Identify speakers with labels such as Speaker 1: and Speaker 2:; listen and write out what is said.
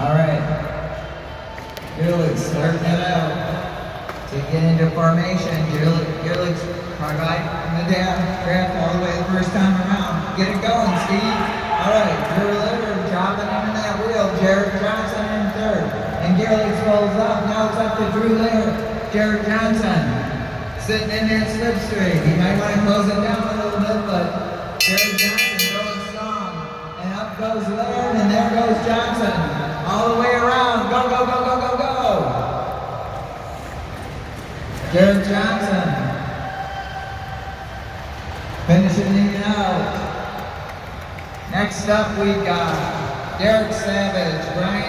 Speaker 1: All right. Julie, starting it out. To get into formation, Julie's right from the draft all the way the first time around. Get it going, Steve. All right, Drew Litter dropping into that wheel. Jared Johnson in third. And Gillies rolls up. Now it's up to Drew Litter. Jared Johnson sitting in that slipstream. He might want to close it down a little bit, but Jared Johnson going strong. And up goes Laird, and there goes Johnson. All the way around. Go, go, go, go, go, go. Jared Johnson finishing it out. Next up we got Derek Savage, Brian